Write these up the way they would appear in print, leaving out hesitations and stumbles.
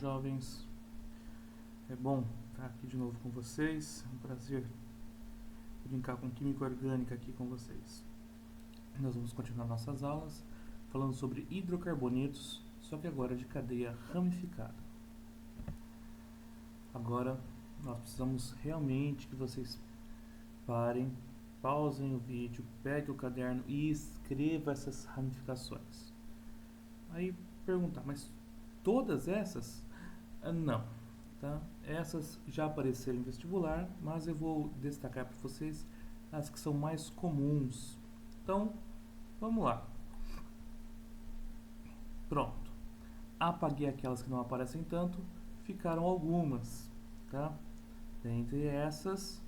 jovens? É bom estar aqui de novo com vocês. É um prazer brincar com química orgânica aqui com vocês. Nós vamos continuar nossas aulas falando sobre hidrocarbonetos, só que agora de cadeia ramificada. Agora nós precisamos realmente que vocês pausem o vídeo, peguem o caderno e escreva essas ramificações. Aí perguntar, mas todas essas? Não, tá? Essas já apareceram em vestibular, mas eu vou destacar para vocês as que são mais comuns. Então, vamos lá. Pronto. Apaguei aquelas que não aparecem tanto, ficaram algumas, tá? Dentre essas,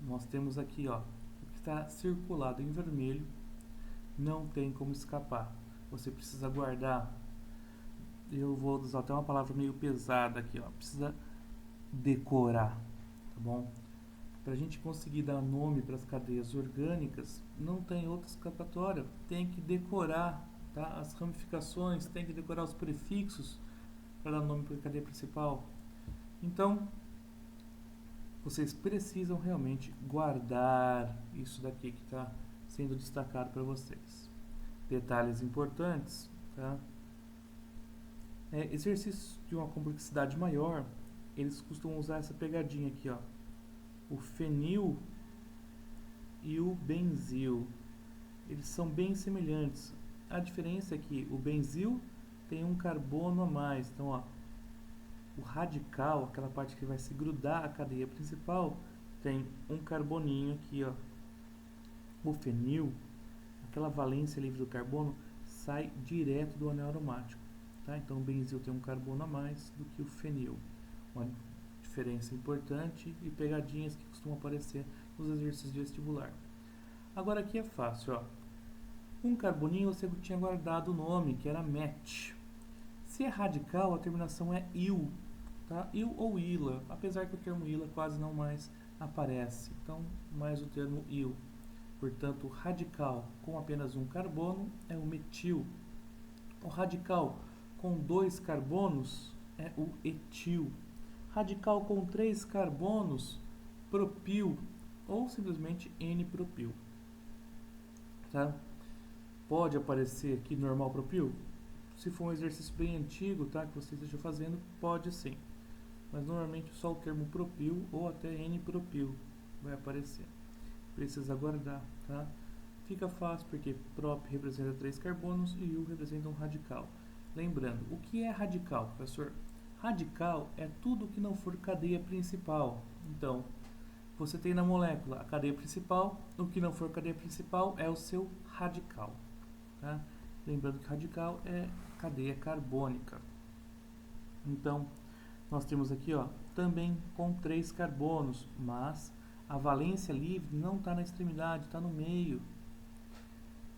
nós temos aqui, ó, o que está circulado em vermelho, não tem como escapar. Você precisa guardar. Eu vou usar até uma palavra meio pesada aqui, ó. Precisa decorar, tá bom? Para a gente conseguir dar nome para as cadeias orgânicas, não tem outra escapatória. Tem que decorar, tá? As ramificações, tem que decorar os prefixos para dar nome para a cadeia principal. Então, vocês precisam realmente guardar isso daqui que está sendo destacado para vocês. Detalhes importantes, tá? Exercícios de uma complexidade maior, eles costumam usar essa pegadinha aqui, ó. O fenil e o benzil, eles são bem semelhantes. A diferença é que o benzil tem um carbono a mais. Então, ó, o radical, aquela parte que vai se grudar à cadeia principal, tem um carboninho aqui, ó. O fenil, aquela valência livre do carbono, sai direto do anel aromático. Tá? Então o benzil tem um carbono a mais do que o fenil. Uma diferença importante e pegadinhas que costumam aparecer nos exercícios de vestibular. Agora aqui é fácil, ó. Um carboninho você tinha guardado o nome, que era MET. Se é radical, a terminação é IL, tá? IL ou ILA, apesar que o termo ILA quase não mais aparece. Então, mais o termo IL. Portanto, radical com apenas um carbono é o metil. O radical com 2 carbonos é o etil. Radical com 3 carbonos, propil, ou simplesmente N-propil. Tá? Pode aparecer aqui normal propil? Se for um exercício bem antigo, tá, que você esteja fazendo, pode sim. Mas normalmente só o termo propil ou até N-propil vai aparecer. Precisa guardar, tá? Fica fácil porque prop representa 3 carbonos e U representa um radical. Lembrando, o que é radical, professor? Radical é tudo que não for cadeia principal. Então, você tem na molécula a cadeia principal, o que não for cadeia principal é o seu radical. Tá? Lembrando que radical é cadeia carbônica. Então, nós temos aqui, ó, também com 3 carbonos, mas a valência livre não está na extremidade, está no meio.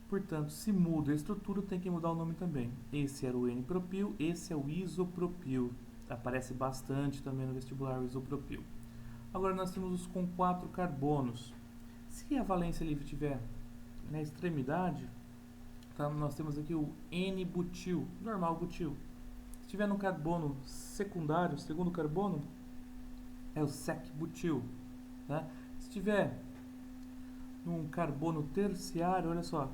Portanto, se muda a estrutura, tem que mudar o nome também. Esse era o N-propil, esse é o isopropil. Aparece bastante também no vestibular o isopropil. Agora nós temos os com 4 carbonos. Se a valência livre estiver na extremidade, tá, nós temos aqui o N-butil, normal butil. Se estiver no carbono secundário, segundo carbono, é o sec-butil. Tá? Se estiver num carbono terciário, olha só,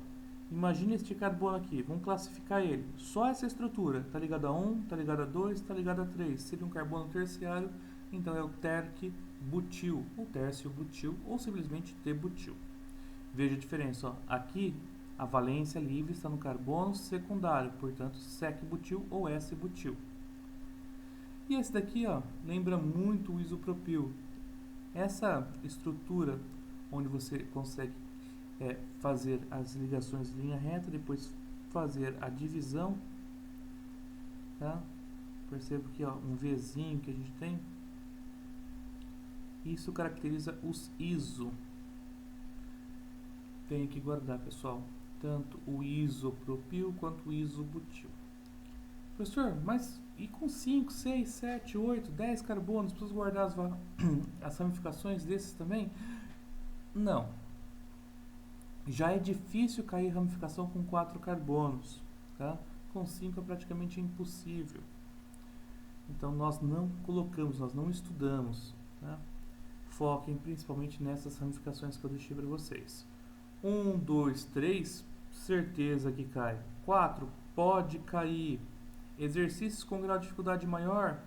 imagine este carbono aqui, vamos classificar ele. Só essa estrutura, está ligado a 1, está ligado a 2, está ligado a 3. Seria um carbono terciário, então é o terc-butil, ou tércio-butil, ou simplesmente T-butil. Veja a diferença, ó. Aqui a valência livre está no carbono secundário, portanto sec-butil ou S-butil. E esse daqui, ó, lembra muito o isopropil. Essa estrutura onde você consegue fazer as ligações em linha reta, depois fazer a divisão, tá? Perceba que, ó, um Vzinho que a gente tem, isso caracteriza os iso. Tem que guardar, pessoal, tanto o isopropil quanto o isobutil. Professor, mas e com 5, 6, 7, 8, 10 carbonos, preciso guardar as ramificações desses também? Não. Já é difícil cair ramificação com 4 carbonos, tá? Com 5 é praticamente impossível. Então nós não colocamos, nós não estudamos, né? Foquem principalmente nessas ramificações que eu deixei para vocês. 1, 2, 3, certeza que cai. 4, pode cair. Exercícios com grau de dificuldade maior,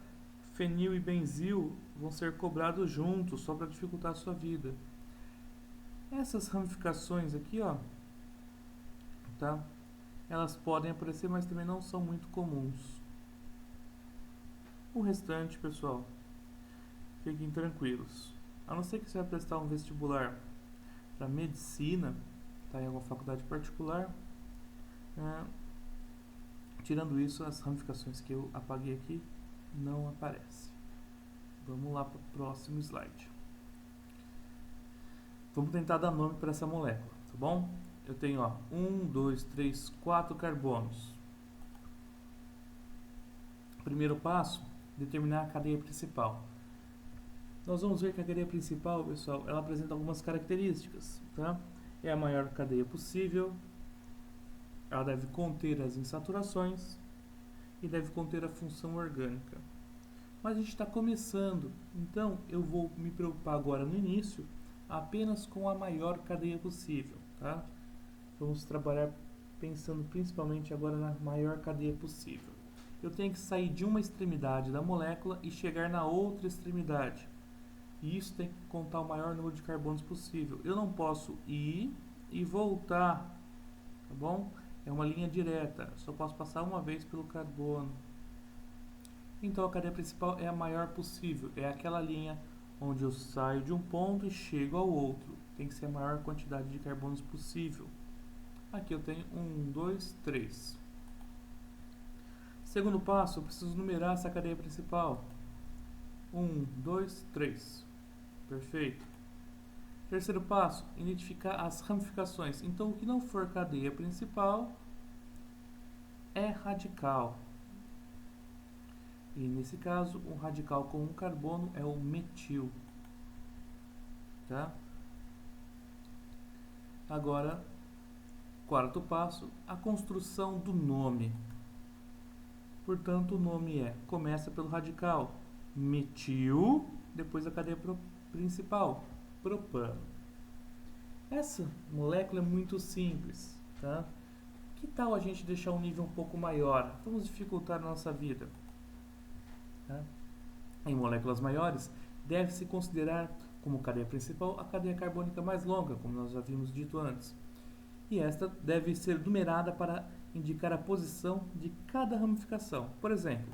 fenil e benzil vão ser cobrados juntos, só para dificultar a sua vida. Essas ramificações aqui, ó, tá? Elas podem aparecer, mas também não são muito comuns. O restante, pessoal, fiquem tranquilos. A não ser que você vai prestar um vestibular para medicina, tá, em alguma faculdade particular, tirando isso, as ramificações que eu apaguei aqui não aparecem. Vamos lá para o próximo slide. Vamos tentar dar nome para essa molécula, tá bom? Eu tenho, ó, 1, 2, 3, 4 carbonos. Primeiro passo, determinar a cadeia principal. Nós vamos ver que a cadeia principal, pessoal, ela apresenta algumas características, tá? É a maior cadeia possível, ela deve conter as insaturações e deve conter a função orgânica. Mas a gente está começando, então eu vou me preocupar agora no início apenas com a maior cadeia possível, tá? Vamos trabalhar pensando principalmente agora na maior cadeia possível. Eu tenho que sair de uma extremidade da molécula e chegar na outra extremidade. E isso tem que contar o maior número de carbonos possível. Eu não posso ir e voltar, tá bom? É uma linha direta, só posso passar uma vez pelo carbono. Então a cadeia principal é a maior possível, é aquela linha onde eu saio de um ponto e chego ao outro. Tem que ser a maior quantidade de carbonos possível. Aqui eu tenho 1, 2, 3. Segundo passo, eu preciso numerar essa cadeia principal. 1, 2, 3. Perfeito. Terceiro passo, identificar as ramificações. Então, o que não for cadeia principal é radical. E nesse caso, o radical com um carbono é o metil. Tá? Agora, quarto passo, a construção do nome. Portanto, o nome começa pelo radical metil, depois a cadeia principal, propano. Essa molécula é muito simples, tá? Que tal a gente deixar um nível um pouco maior? Vamos dificultar a nossa vida. Tá? Em moléculas maiores, deve-se considerar como cadeia principal a cadeia carbônica mais longa, como nós já havíamos dito antes. E esta deve ser numerada para indicar a posição de cada ramificação. Por exemplo,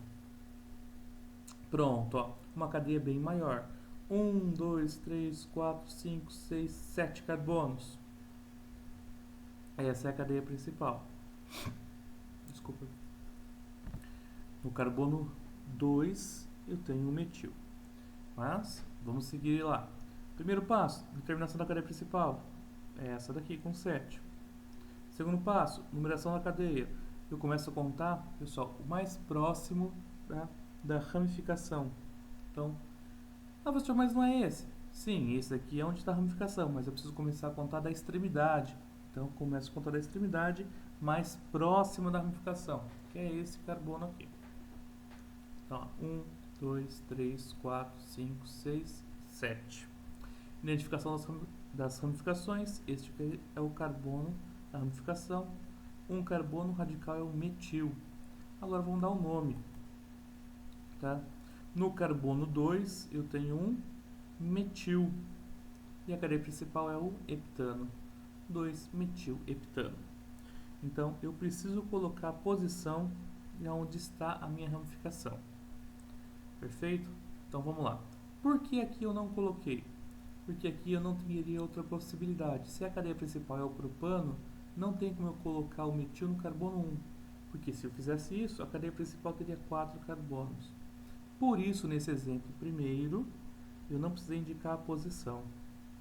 pronto, ó, uma cadeia bem maior. 1, 2, 3, 4, 5, 6, 7 carbonos. Essa é a cadeia principal. Desculpa. No carbono 2 eu tenho o metil. Mas, vamos seguir lá. Primeiro passo, determinação da cadeia principal. É essa daqui, com 7. Segundo passo, numeração da cadeia. Eu começo a contar, pessoal, o mais próximo, tá, da ramificação. Então, professor, mas não é esse? Sim, esse daqui é onde está a ramificação, mas eu preciso começar a contar da extremidade. Então, eu começo a contar da extremidade mais próxima da ramificação, que é esse carbono aqui. Então, 1, 2, 3, 4, 5, 6, 7. Identificação das ramificações. Este aqui é o carbono da ramificação. Um carbono radical é o metil. Agora vamos dar um nome. Tá? No carbono 2 eu tenho um metil. E a cadeia principal é o heptano. 2-metil-heptano. Então eu preciso colocar a posição de onde está a minha ramificação. Perfeito? Então vamos lá. Por que aqui eu não coloquei? Porque aqui eu não teria outra possibilidade. Se a cadeia principal é o propano, não tem como eu colocar o metil no carbono 1. Porque se eu fizesse isso, a cadeia principal teria 4 carbonos. Por isso, nesse exemplo primeiro, eu não precisei indicar a posição,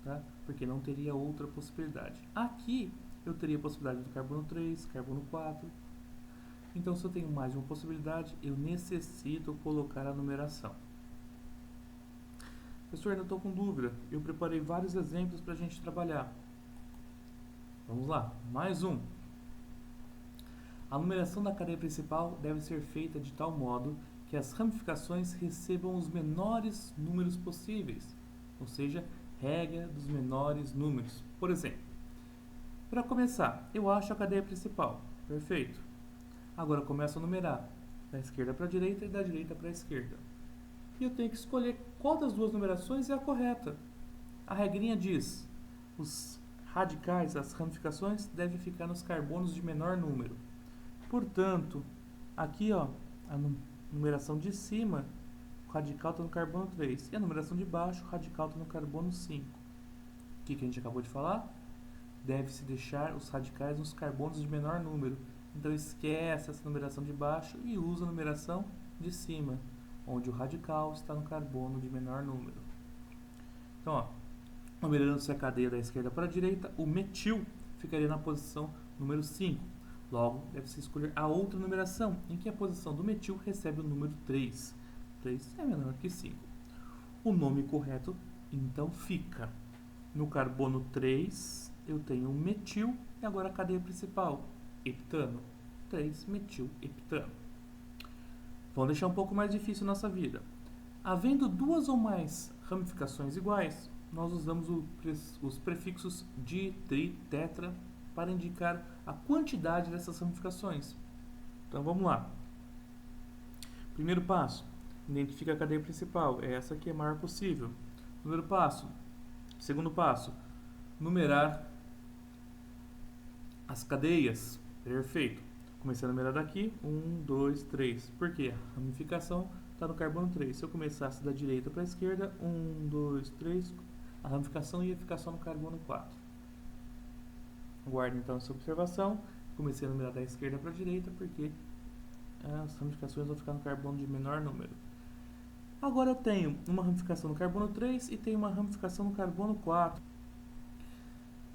tá? Porque não teria outra possibilidade. Aqui, eu teria a possibilidade do carbono 3, carbono 4. Então, se eu tenho mais de uma possibilidade, eu necessito colocar a numeração. Professor, ainda estou com dúvida. Eu preparei vários exemplos para a gente trabalhar. Vamos lá, mais um. A numeração da cadeia principal deve ser feita de tal modo que as ramificações recebam os menores números possíveis, ou seja, regra dos menores números. Por exemplo, para começar, eu acho a cadeia principal. Perfeito. Agora eu começo a numerar da esquerda para a direita e da direita para a esquerda. E eu tenho que escolher qual das duas numerações é a correta. A regrinha diz: os radicais, as ramificações, devem ficar nos carbonos de menor número. Portanto, aqui ó, a numeração de cima, o radical está no carbono 3. E a numeração de baixo, o radical está no carbono 5. O que a gente acabou de falar? Deve-se deixar os radicais nos carbonos de menor número. Então esquece essa numeração de baixo e usa a numeração de cima, onde o radical está no carbono de menor número. Então, ó, numerando-se a cadeia da esquerda para a direita, o metil ficaria na posição número 5. Logo, deve-se escolher a outra numeração, em que a posição do metil recebe o número 3. 3 é menor que 5. O nome correto, então, fica no carbono 3, eu tenho o metil, e agora a cadeia principal, heptano. 3-metil-heptano. Vamos deixar um pouco mais difícil nossa vida. Havendo duas ou mais ramificações iguais, nós usamos os prefixos di, tri, tetra para indicar a quantidade dessas ramificações. Então vamos lá. Primeiro passo, identifica a cadeia principal, é essa que é a maior possível. Primeiro passo. Segundo passo, numerar as cadeias. Perfeito. Comecei a numerar daqui, 1, 2, 3. Por quê? A ramificação está no carbono 3. Se eu começasse da direita para a esquerda, 1, 2, 3, a ramificação ia ficar só no carbono 4. Guarde então essa observação. Comecei a numerar da esquerda para a direita, porque as ramificações vão ficar no carbono de menor número. Agora eu tenho uma ramificação no carbono 3 e tenho uma ramificação no carbono 4.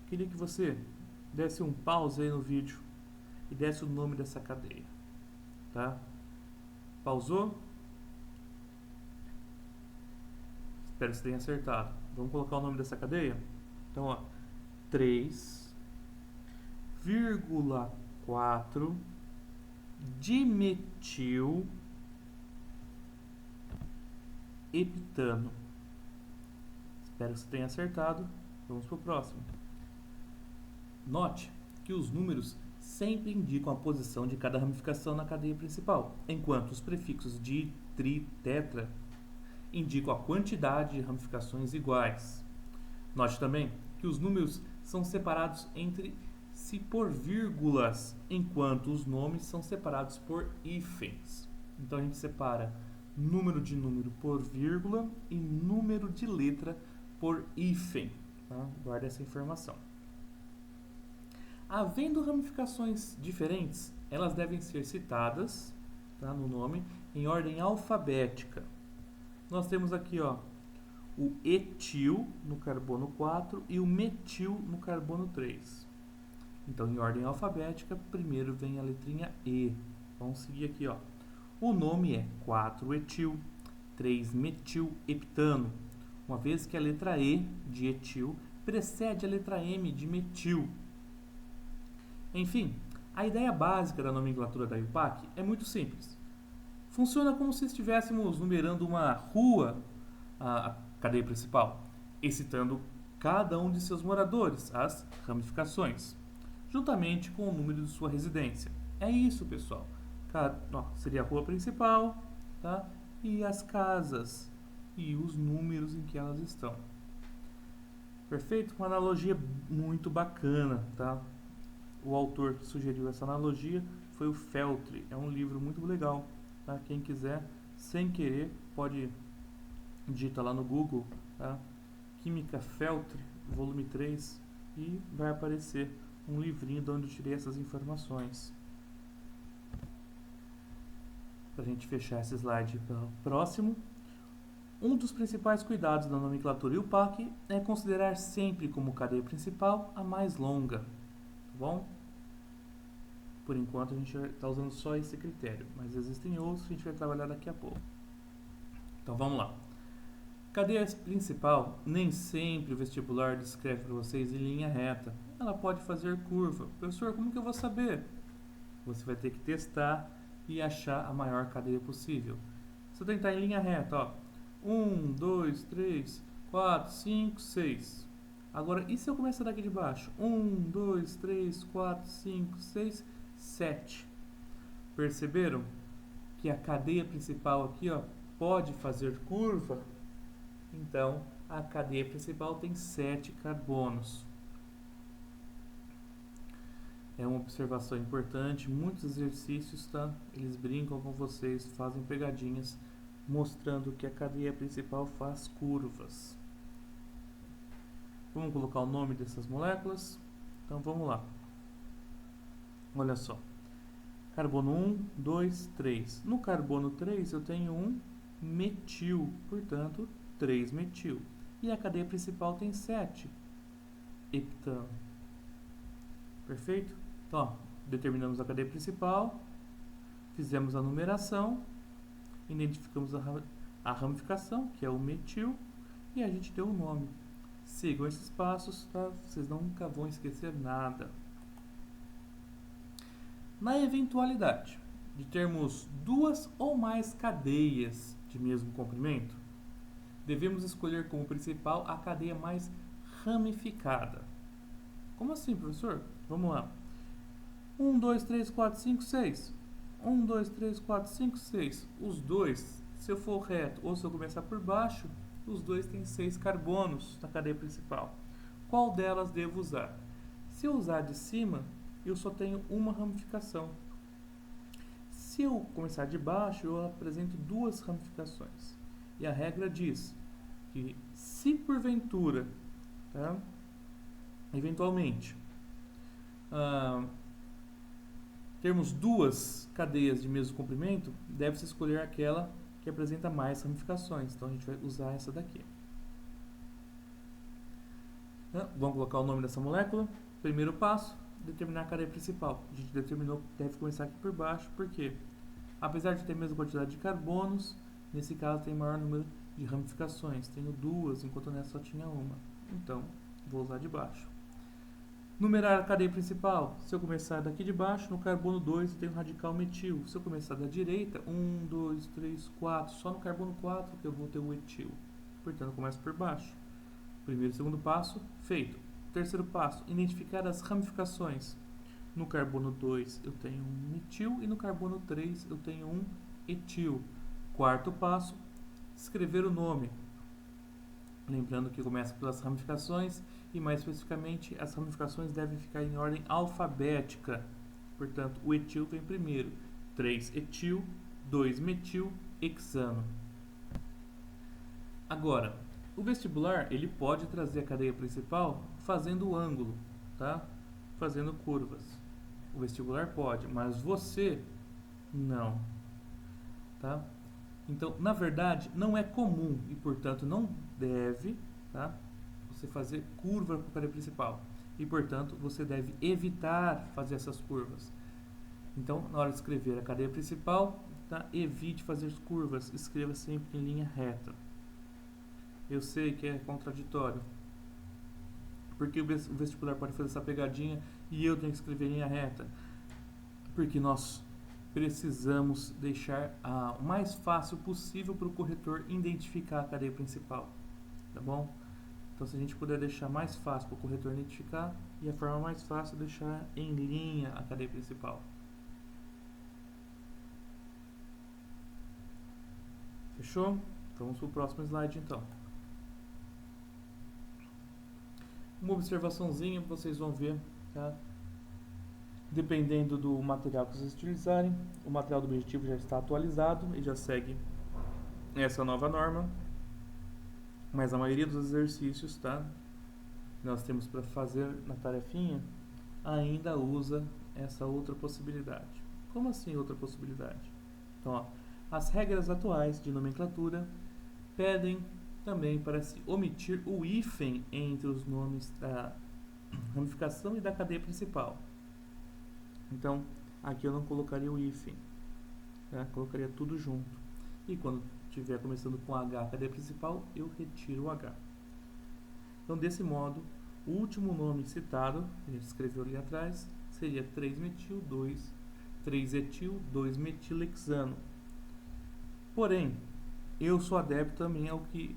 Queria que você desse um pause aí no vídeo e desse o nome dessa cadeia. Tá? Pausou? Espero que você tenha acertado. Vamos colocar o nome dessa cadeia? Então, ó, 3,4 dimetil heptano. Espero que você tenha acertado. Vamos para o próximo. Note que os números sempre indicam a posição de cada ramificação na cadeia principal, enquanto os prefixos di, tri, tetra indicam a quantidade de ramificações iguais. Note também que os números são separados entre si por vírgulas, enquanto os nomes são separados por hífens. Então a gente separa número de número por vírgula e número de letra por hífen. Tá? Guarda essa informação. Havendo ramificações diferentes, elas devem ser citadas, tá, no nome em ordem alfabética. Nós temos aqui ó, o etil no carbono 4 e o metil no carbono 3. Então, em ordem alfabética, primeiro vem a letrinha E. Vamos seguir aqui, ó. O nome é 4-etil, 3-metil-heptano, uma vez que a letra E de etil precede a letra M de metil. Enfim, a ideia básica da nomenclatura da IUPAC é muito simples. Funciona como se estivéssemos numerando uma rua, a cadeia principal, e citando cada um de seus moradores, as ramificações, juntamente com o número de sua residência. É isso, pessoal. Seria a rua principal, tá? E as casas e os números em que elas estão. Perfeito? Uma analogia muito bacana, tá? O autor que sugeriu essa analogia foi o Feltri. É um livro muito legal, tá? Quem quiser, sem querer, pode digitar lá no Google, tá? Química Feltri, volume 3, e vai aparecer um livrinho de onde eu tirei essas informações. Para a gente fechar esse slide para o próximo. Um dos principais cuidados da nomenclatura IUPAC é considerar sempre como cadeia principal a mais longa. Tá bom? Por enquanto a gente está usando só esse critério, mas existem outros que a gente vai trabalhar daqui a pouco. Então vamos lá. Cadeia principal, nem sempre o vestibular descreve para vocês em linha reta. Ela pode fazer curva. Professor, como que eu vou saber? Você vai ter que testar e achar a maior cadeia possível. Se eu tentar em linha reta, ó, 1, 2, 3, 4, 5, 6. Agora, e se eu começar daqui de baixo? 1, 2, 3, 4, 5, 6, 7. Perceberam que a cadeia principal aqui, ó, pode fazer curva? Então, a cadeia principal tem 7 carbonos. É uma observação importante. Muitos exercícios, tá? Eles brincam com vocês, fazem pegadinhas, mostrando que a cadeia principal faz curvas. Vamos colocar o nome dessas moléculas? Então, vamos lá. Olha só. Carbono 1, 2, 3. No carbono 3 eu tenho um metil, portanto, 3-metil. E a cadeia principal tem 7 heptano. Perfeito? Então, ó, determinamos a cadeia principal, fizemos a numeração, identificamos a ramificação, que é o metil, e a gente deu o nome. Sigam esses passos, tá? Vocês nunca vão esquecer nada. Na eventualidade de termos duas ou mais cadeias de mesmo comprimento, devemos escolher como principal a cadeia mais ramificada. Como assim, professor? Vamos lá. 1, 2, 3, 4, 5, 6. 1, 2, 3, 4, 5, 6. Os dois, se eu for reto ou se eu começar por baixo, os dois têm 6 carbonos na cadeia principal. Qual delas devo usar? Se eu usar de cima, eu só tenho uma ramificação. Se eu começar de baixo, eu apresento duas ramificações. E a regra diz que se porventura, tá, eventualmente, termos duas cadeias de mesmo comprimento, deve-se escolher aquela que apresenta mais ramificações. Então a gente vai usar essa daqui. Vamos colocar o nome dessa molécula. Primeiro passo, determinar a cadeia principal. A gente determinou que deve começar aqui por baixo, porque apesar de ter a mesma quantidade de carbonos, nesse caso tem maior número de ramificações. Tenho duas, enquanto nessa só tinha uma. Então, vou usar de baixo. Numerar a cadeia principal. Se eu começar daqui de baixo, no carbono 2 eu tenho um radical metil. Se eu começar da direita, 1, 2, 3, 4. Só no carbono 4 que eu vou ter o etil. Portanto, eu começo por baixo. Primeiro e segundo passo, feito. Terceiro passo, identificar as ramificações. No carbono 2 eu tenho um metil e no carbono 3 eu tenho um etil. Quarto passo, escrever o nome. Lembrando que começa pelas ramificações e mais especificamente as ramificações devem ficar em ordem alfabética. Portanto, o etil vem primeiro. 3-etil, 2-metil, hexano. Agora, o vestibular ele pode trazer a cadeia principal fazendo o ângulo, tá? Fazendo curvas. O vestibular pode, mas você não, tá? Então, na verdade, não é comum e, portanto, não deve, tá, você fazer curva com a cadeia principal. E, portanto, você deve evitar fazer essas curvas. Então, na hora de escrever a cadeia principal, tá, evite fazer curvas. Escreva sempre em linha reta. Eu sei que é contraditório, porque o vestibular pode fazer essa pegadinha e eu tenho que escrever em linha reta. Porque nós precisamos deixar o mais fácil possível para o corretor identificar a cadeia principal, tá bom? Então, se a gente puder deixar mais fácil para o corretor identificar, e a forma mais fácil é deixar em linha a cadeia principal. Fechou? Vamos para o próximo slide, então. Uma observaçãozinha, vocês vão ver, tá? Dependendo do material que vocês utilizarem, o material do objetivo já está atualizado e já segue essa nova norma, mas a maioria dos exercícios, tá, que nós temos para fazer na tarefinha ainda usa essa outra possibilidade. Como assim outra possibilidade? Então, ó, as regras atuais de nomenclatura pedem também para se omitir o hífen entre os nomes da ramificação e da cadeia principal. Então, aqui eu não colocaria o hífen, tá? Colocaria tudo junto. E quando estiver começando com H, a cadeia principal, eu retiro o H. Então, desse modo, o último nome citado, que a gente escreveu ali atrás, seria 3-metil, 3-etil, 2-metilhexano. Porém, eu sou adepto também ao que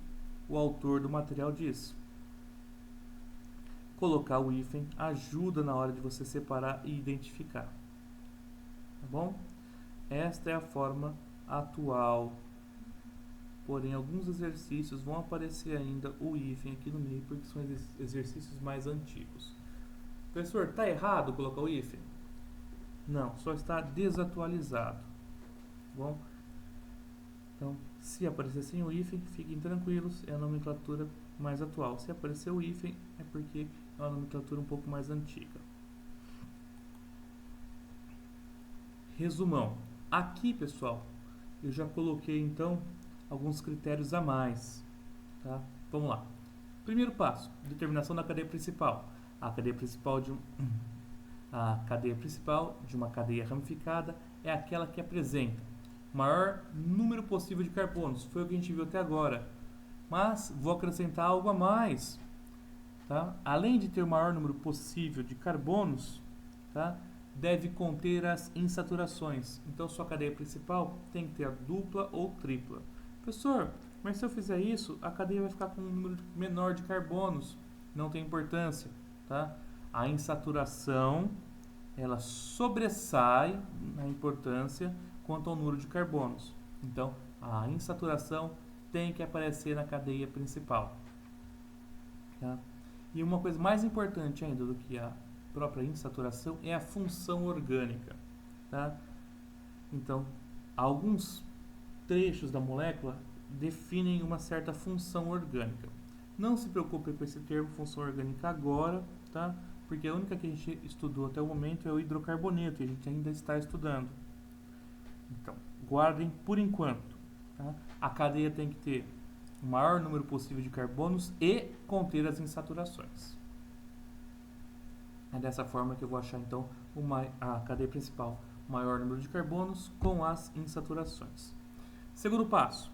o autor do material diz. Colocar o hífen ajuda na hora de você separar e identificar. Tá bom? Esta é a forma atual. Porém, alguns exercícios vão aparecer ainda o hífen aqui no meio, porque são exercícios mais antigos. Professor, está errado colocar o hífen? Não, só está desatualizado. Tá bom? Então, se aparecer sem o hífen, fiquem tranquilos, é a nomenclatura mais atual. Se aparecer o hífen, é porque é uma nomenclatura um pouco mais antiga. Resumão. Aqui, pessoal, eu já coloquei, então, alguns critérios a mais. Tá? Vamos lá. Primeiro passo, determinação da cadeia principal. A cadeia principal de uma cadeia ramificada é aquela que apresenta o maior número possível de carbonos. Foi o que a gente viu até agora. Mas vou acrescentar algo a mais. Tá? Além de ter o maior número possível de carbonos, tá? Deve conter as insaturações. Então, sua cadeia principal tem que ter a dupla ou tripla. Professor, mas se eu fizer isso, a cadeia vai ficar com um número menor de carbonos. Não tem importância. Tá? A insaturação, ela sobressai na importância quanto ao número de carbonos. Então, a insaturação tem que aparecer na cadeia principal. Tá? E uma coisa mais importante ainda do que a própria insaturação é a função orgânica. Tá? Então, alguns trechos da molécula definem uma certa função orgânica. Não se preocupe com esse termo função orgânica agora, tá? Porque a única que a gente estudou até o momento é o hidrocarboneto, e a gente ainda está estudando. Então, guardem por enquanto. Tá? A cadeia tem que ter o maior número possível de carbonos e conter as insaturações. É dessa forma que eu vou achar então a cadeia principal, o maior número de carbonos com as insaturações. Segundo passo,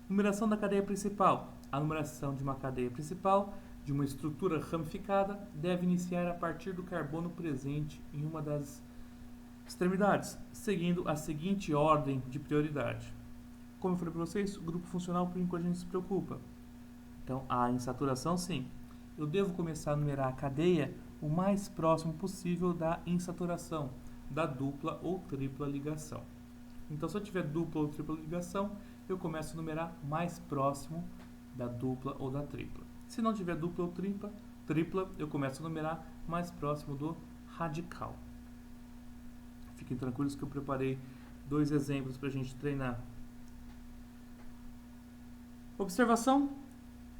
numeração da cadeia principal. A numeração de uma cadeia principal de uma estrutura ramificada deve iniciar a partir do carbono presente em uma das extremidades, seguindo a seguinte ordem de prioridade. Como eu falei para vocês, o grupo funcional por enquanto a gente se preocupa. Então, a insaturação, sim. Eu devo começar a numerar a cadeia o mais próximo possível da insaturação, da dupla ou tripla ligação. Então, se eu tiver dupla ou tripla ligação, eu começo a numerar mais próximo da dupla ou da tripla. Se não tiver dupla ou tripla, eu começo a numerar mais próximo do radical. Fiquem tranquilos que eu preparei 2 exemplos para a gente treinar. Observação: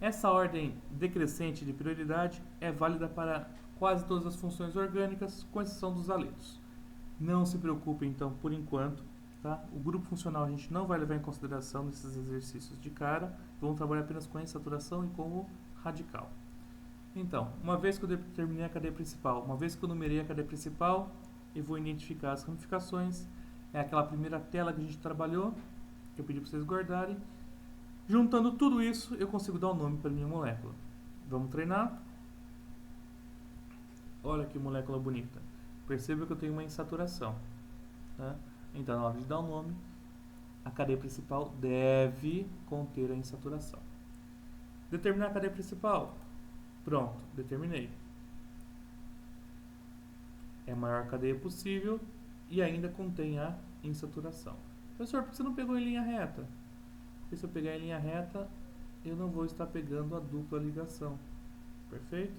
essa ordem decrescente de prioridade é válida para quase todas as funções orgânicas, com exceção dos aletos. Não se preocupem, então, por enquanto. Tá? O grupo funcional a gente não vai levar em consideração nesses exercícios de cara. Vamos trabalhar apenas com a insaturação e com o radical. Então, uma vez que eu determinei a cadeia principal, uma vez que eu numerei a cadeia principal, eu vou identificar as ramificações. É aquela primeira tela que a gente trabalhou, que eu pedi para vocês guardarem. Juntando tudo isso, eu consigo dar um nome para a minha molécula. Vamos treinar? Olha que molécula bonita. Perceba que eu tenho uma insaturação. Tá? Então, na hora de dar um nome, a cadeia principal deve conter a insaturação. Determinar a cadeia principal. Pronto, determinei. É a maior cadeia possível e ainda contém a insaturação. Professor, por que você não pegou em linha reta? Porque se eu pegar em linha reta, eu não vou estar pegando a dupla ligação. Perfeito?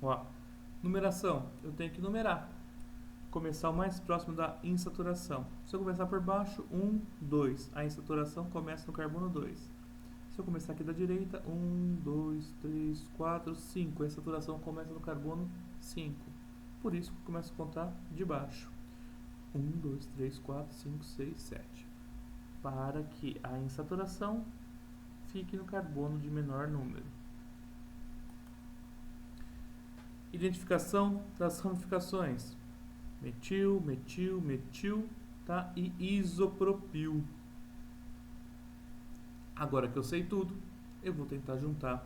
Ó, numeração. Eu tenho que numerar. Começar o mais próximo da insaturação. Se eu começar por baixo, 1, 2. A insaturação começa no carbono 2. Se eu começar aqui da direita, 1, 2, 3, 4, 5. A insaturação começa no carbono 5. Por isso, eu começo a contar de baixo. 1, 2, 3, 4, 5, 6, 7. Para que a insaturação fique no carbono de menor número. Identificação das ramificações. Metil, metil, metil, tá? E isopropil. Agora que eu sei tudo, eu vou tentar juntar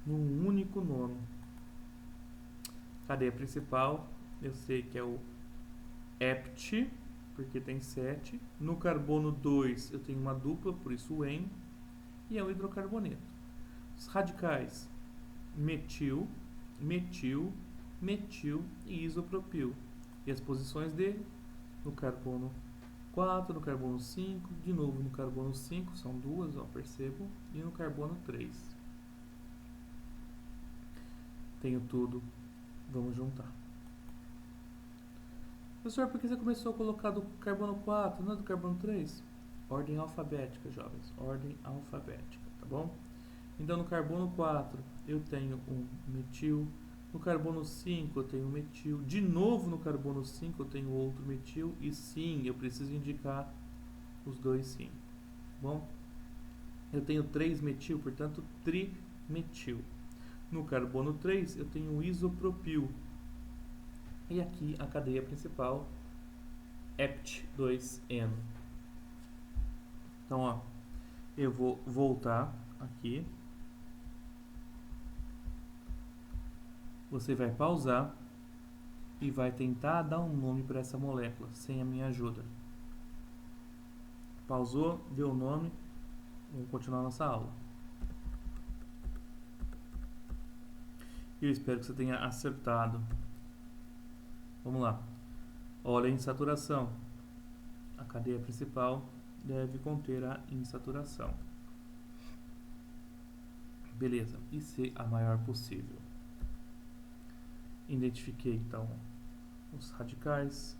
num único nome. Cadeia principal, eu sei que é o hept, porque tem 7. No carbono 2 eu tenho uma dupla, por isso o en, e é um hidrocarboneto. Os radicais metil, metil, metil e isopropil. E as posições dele, no carbono 4, no carbono 5, de novo no carbono 5, são duas, ó, percebo, e no carbono 3. Tenho tudo, vamos juntar. Professor, por que você começou a colocar do carbono 4, não do carbono 3? Ordem alfabética, jovens, ordem alfabética, tá bom? Então no carbono 4 eu tenho um metil, no carbono 5 eu tenho um metil, de novo no carbono 5 eu tenho outro metil, e sim, eu preciso indicar os dois sim, tá bom? Eu tenho 3 metil, portanto trimetil. No carbono 3 eu tenho um isopropil, e aqui a cadeia principal, hept2eno. Então, ó, eu vou voltar aqui. Você vai pausar e vai tentar dar um nome para essa molécula, sem a minha ajuda. Pausou, deu o nome, vamos continuar nossa aula. Eu espero que você tenha acertado. Vamos lá. Olha a insaturação. A cadeia principal deve conter a insaturação. Beleza. E ser a maior possível. Identifiquei então os radicais.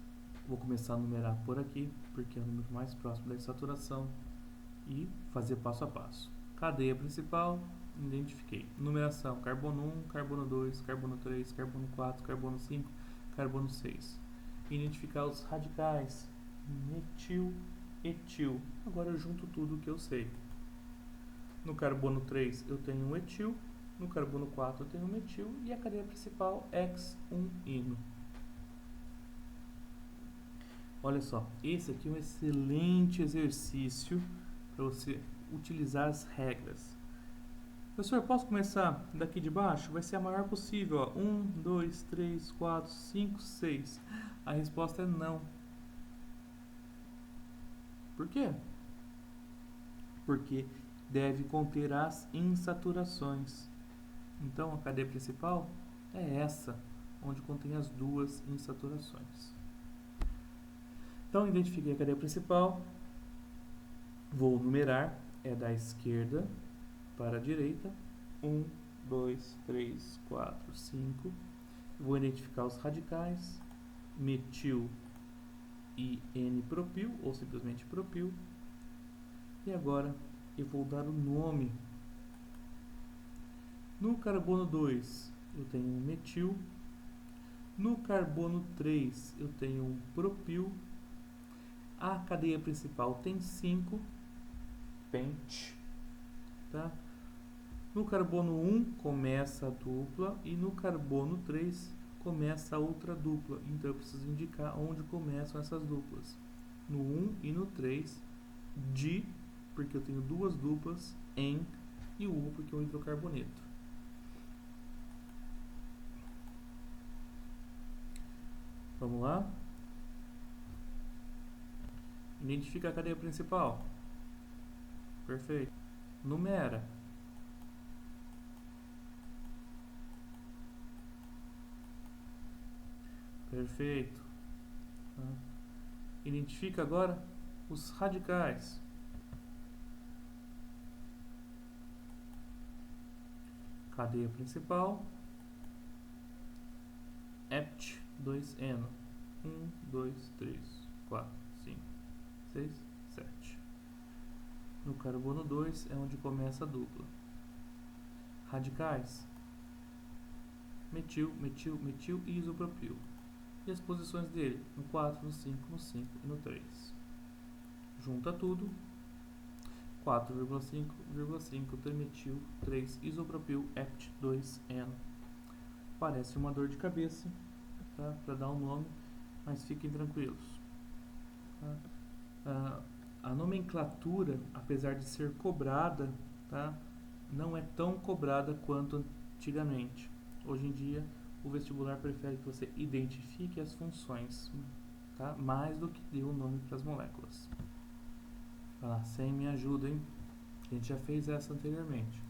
Vou começar a numerar por aqui, porque é o número mais próximo da insaturação. E fazer passo a passo. Cadeia principal, identifiquei. Numeração: carbono 1, carbono 2, carbono 3, carbono 4, carbono 5, carbono 6. Identificar os radicais: metil, etil. Agora eu junto tudo que eu sei. No carbono 3 eu tenho um etil, no carbono 4 eu tenho um metil, e a cadeia principal, X1-ino. Olha só, esse aqui é um excelente exercício para você utilizar as regras. Professor, posso começar daqui de baixo? Vai ser a maior possível, ó. 1, 2, 3, 4, 5, 6. A resposta é não. Por quê? Porque deve conter as insaturações. Então, a cadeia principal é essa, onde contém as duas insaturações. Então, identifiquei a cadeia principal. Vou numerar, é da esquerda para a direita. 1, 2, 3, 4, 5. Vou identificar os radicais. Metil e N-propil, ou simplesmente propil. E agora eu vou dar o nome. No carbono 2 eu tenho um metil. No carbono 3 eu tenho um propil. A cadeia principal tem 5, pent, tá? No carbono 1 começa a dupla e no carbono 3 começa a outra dupla. Então eu preciso indicar onde começam essas duplas. No 1 e no 3, di, porque eu tenho duas duplas, en, e o U porque é um hidrocarboneto. Vamos lá? Identifica a cadeia principal. Perfeito. Numera. Perfeito. Identifica agora os radicais. Cadeia principal. Hept2eno. 1, 2, 3, 4, 5, 6, 7. No carbono 2 é onde começa a dupla. Radicais: metil, metil, metil e isopropil. E as posições dele? No 4, no 5, no 5 e no 3. Junta tudo. 4,5,5 trimetil, 3 isopropil, hept2eno. Parece uma dor de cabeça, tá? Para dar um nome, mas fiquem tranquilos. Tá? A nomenclatura, apesar de ser cobrada, tá? Não é tão cobrada quanto antigamente. Hoje em dia, o vestibular prefere que você identifique as funções, tá? Mais do que deu o nome para as moléculas. Vai lá, 100 me ajuda, hein? A gente já fez essa anteriormente.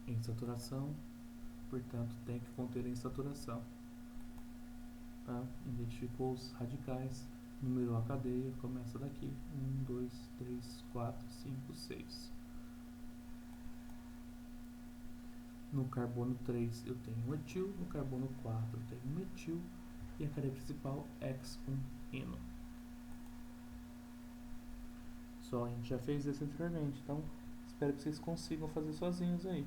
Insaturação, portanto, tem que conter a insaturação. Tá? Identificou os radicais, numerou a cadeia, começa daqui. 1, 2, 3, 4, 5, 6. No carbono 3 eu tenho um etil, no carbono 4 eu tenho um metil e a cadeia principal X1-ino. Só, a gente já fez isso anteriormente, então espero que vocês consigam fazer sozinhos aí.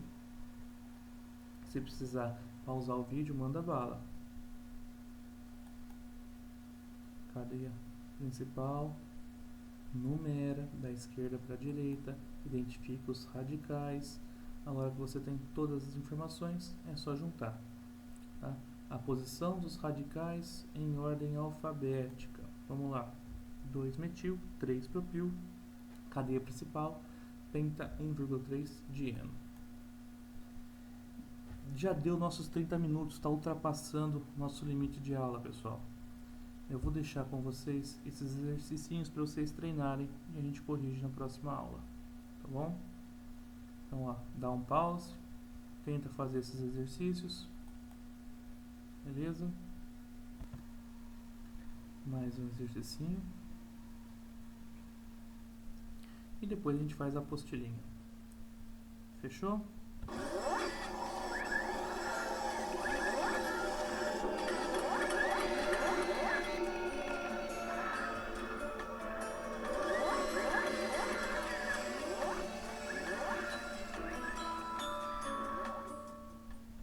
Se precisar pausar o vídeo, manda bala. Cadeia principal, numera da esquerda para a direita, identifica os radicais. Na hora que você tem todas as informações, é só juntar. Tá? A posição dos radicais em ordem alfabética. Vamos lá. 2-metil, 3-propil, cadeia principal, penta 1,3 dieno. Já deu nossos 30 minutos, está ultrapassando nosso limite de aula, pessoal. Eu vou deixar com vocês esses exercícios para vocês treinarem e a gente corrige na próxima aula, tá bom? Então, ó, dá um pause, tenta fazer esses exercícios, beleza? Mais um exercício. E depois a gente faz a apostilinha. Fechou?